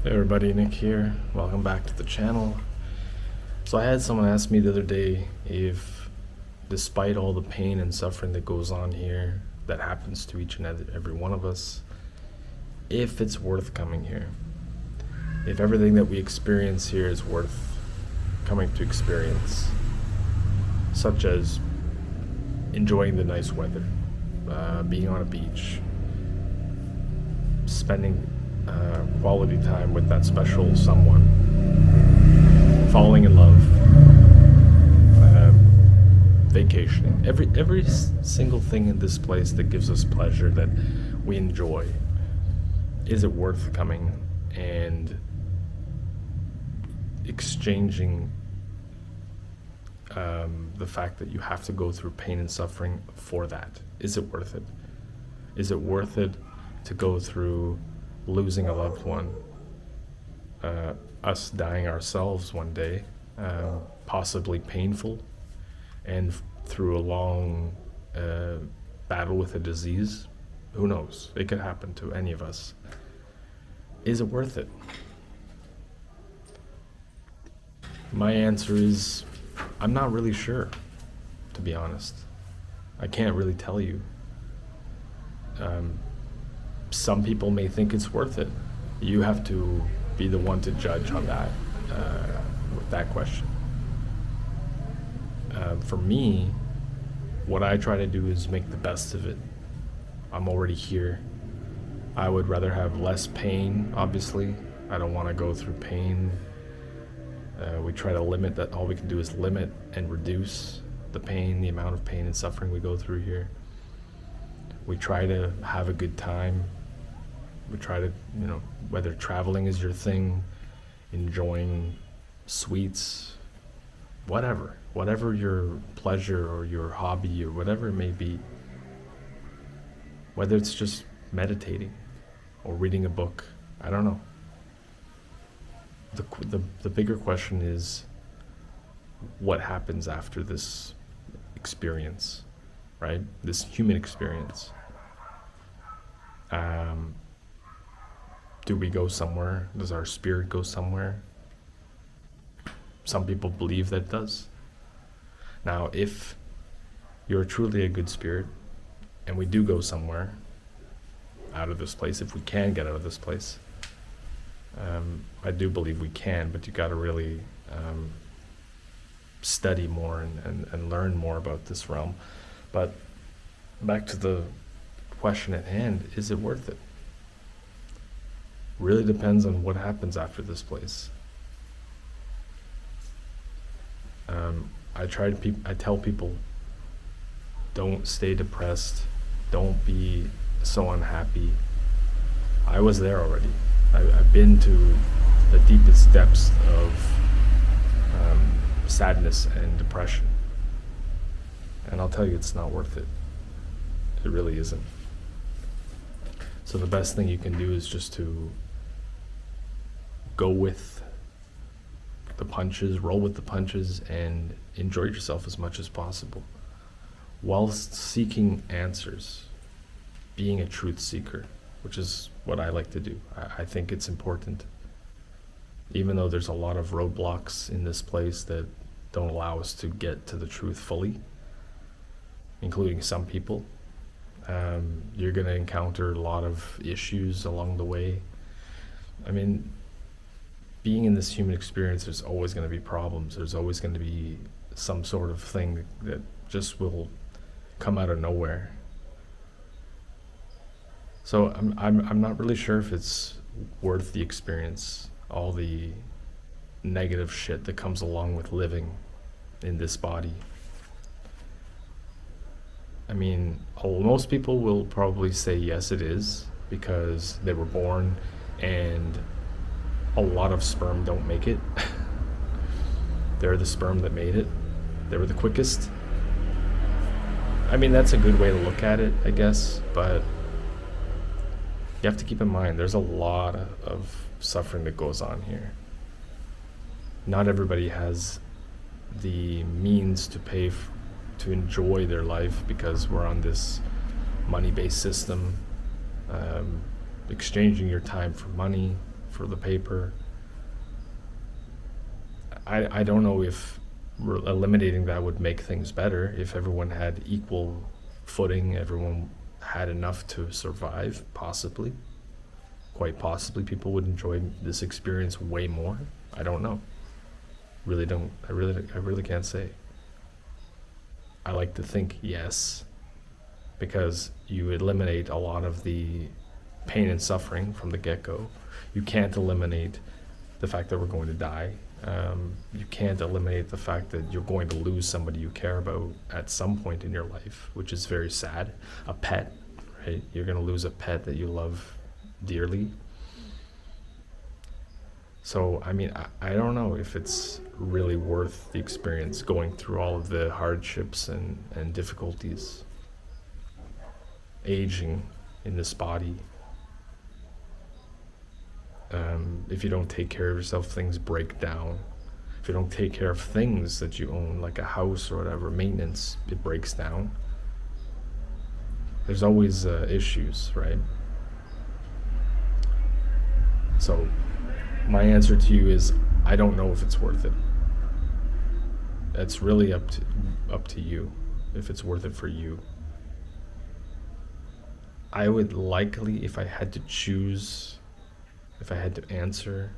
Hey everybody, Nick here. Welcome back to the channel. So I had someone ask me the other day if, despite all the pain and suffering that goes on here, that happens to each and every one of us, if it's worth coming here. If everything that we experience here is worth coming to experience, such as enjoying the nice weather, being on a beach, spending quality time with that special someone, falling in love, vacationing, every single thing in this place that gives us pleasure, that we enjoy. Is it worth coming and exchanging the fact that you have to go through pain and suffering for that? Is it worth it? Is it worth it to go through losing a loved one, us dying ourselves one day, possibly painful, and through a long battle with a disease? Who knows? It could happen to any of us. Is it worth it? My answer is, I'm not really sure, to be honest. I can't really tell you. Some people may think it's worth it. You have to be the one to judge on that, with that question. For me, what I try to do is make the best of it. I'm already here. I would rather have less pain, obviously. I don't want to go through pain. We try to limit that. All we can do is limit and reduce the pain, the amount of pain and suffering we go through here. We try to have a good time. We try to, whether traveling is your thing, enjoying sweets, whatever your pleasure or your hobby or whatever it may be, whether it's just meditating or reading a book, I don't know. The bigger question is, what happens after this experience, right? This human experience. Do we go somewhere? Does our spirit go somewhere? Some people believe that it does. Now, if you're truly a good spirit, and we do go somewhere out of this place, if we can get out of this place, I do believe we can, but you got to really study more and learn more about this realm. But back to the question at hand, is it worth it? Really depends on what happens after this place. I tell people, don't stay depressed, don't be so unhappy. I was there already. I've been to the deepest depths of sadness and depression, and I'll tell you, it's not worth it. It really isn't. So the best thing you can do is just to go with the punches, roll with the punches, and enjoy yourself as much as possible, whilst seeking answers, being a truth seeker, which is what I like to do. I think it's important, even though there's a lot of roadblocks in this place that don't allow us to get to the truth fully, including some people. You're going to encounter a lot of issues along the way. I mean, being in this human experience, there's always going to be problems. There's always going to be some sort of thing that just will come out of nowhere. So I'm not really sure if it's worth the experience, all the negative shit that comes along with living in this body. I mean, most people will probably say yes, it is, because they were born and a lot of sperm don't make it. They're the sperm that made it. They were the quickest. I mean, that's a good way to look at it, I guess, but you have to keep in mind there's a lot of suffering that goes on here. Not everybody has the means to pay to enjoy their life, because we're on this money-based system, exchanging your time for money, for the paper. I don't know if eliminating that would make things better. If everyone had equal footing, everyone had enough to survive, possibly. Quite possibly people would enjoy this experience way more. I don't know. Really don't. I really can't say. I like to think yes, because you eliminate a lot of the pain and suffering from the get-go. You can't eliminate the fact that we're going to die. You can't eliminate the fact that you're going to lose somebody you care about at some point in your life, which is very sad. A pet, right? You're going to lose a pet that you love dearly. So, I mean, I don't know if it's really worth the experience going through all of the hardships and difficulties. Aging in this body. If you don't take care of yourself, things break down. If you don't take care of things that you own, like a house or whatever, maintenance, it breaks down. There's always issues, right? So my answer to you is, I don't know if it's worth it. It's really up to you, if it's worth it for you. I would likely, if I had to choose, if I had to answer,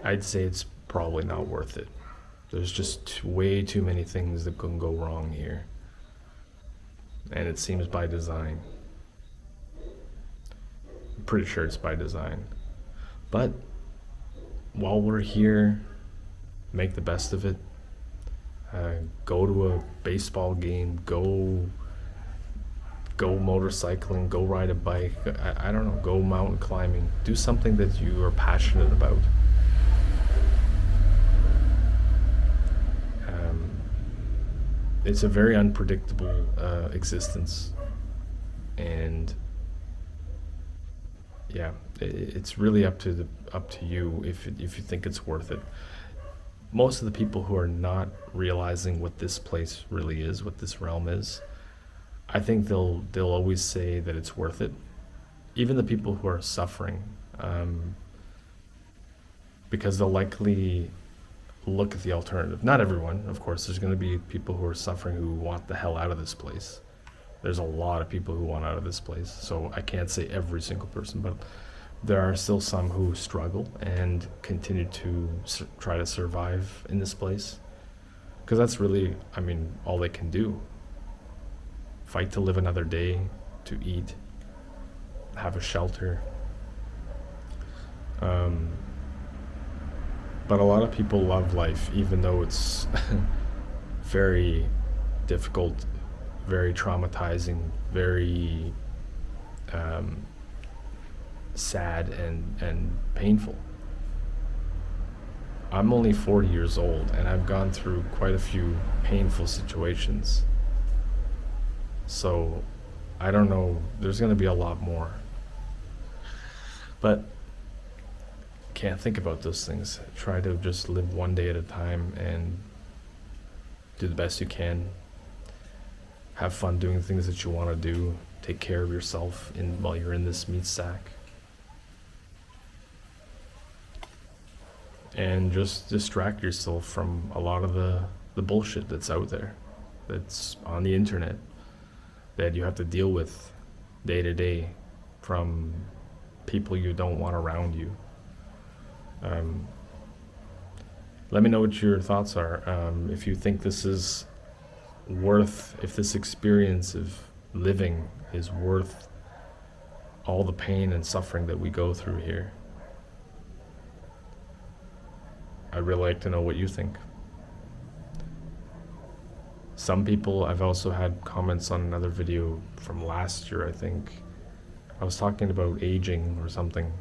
I'd say it's probably not worth it. There's just way too many things that can go wrong here. And it seems by design. I'm pretty sure it's by design. But while we're here, make the best of it. Go to a baseball game, go motorcycling, go ride a bike, I don't know, go mountain climbing. Do something that you are passionate about. It's a very unpredictable existence, and yeah, it's really up to you if you think it's worth it. Most of the people who are not realizing what this place really is, what this realm is, I think they'll always say that it's worth it. Even the people who are suffering, because they'll likely look at the alternative. Not everyone, of course. There's going to be people who are suffering who want the hell out of this place. There's a lot of people who want out of this place. So I can't say every single person, but there are still some who struggle and continue to try to survive in this place. Because that's really, I mean, all they can do. Fight to live another day, to eat, have a shelter. But a lot of people love life, even though it's very difficult, very traumatizing, very sad and painful. I'm only 40 years old, and I've gone through quite a few painful situations. So I don't know, there's going to be a lot more. But can't think about those things. Try to just live one day at a time and do the best you can. Have fun doing things that you want to do. Take care of yourself while you're in this meat sack. And just distract yourself from a lot of the bullshit that's out there, that's on the internet, that you have to deal with day to day from people you don't want around you. Let me know what your thoughts are. If you think this is worth, if this experience of living is worth all the pain and suffering that we go through here. I'd really like to know what you think. Some people, I've also had comments on another video from last year, I think. I was talking about aging or something,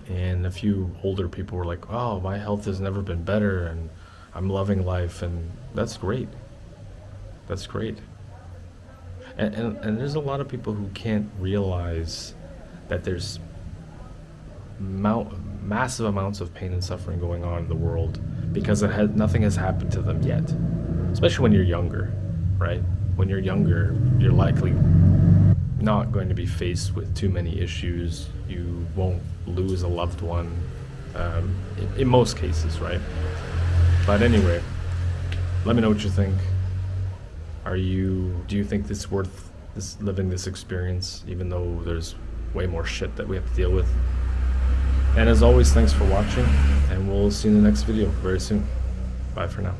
and a few older people were like, oh, my health has never been better, and I'm loving life, and that's great. That's great. And there's a lot of people who can't realize that there's massive amounts of pain and suffering going on in the world because nothing has happened to them yet. Especially when you're younger, right? When you're younger, you're likely, not going to be faced with too many issues. You won't lose a loved one, in most cases, right? But anyway, let me know what you think. Do you think this worth living this experience, even though there's way more shit that we have to deal with? And as always, thanks for watching, and we'll see you in the next video very soon. Bye for now.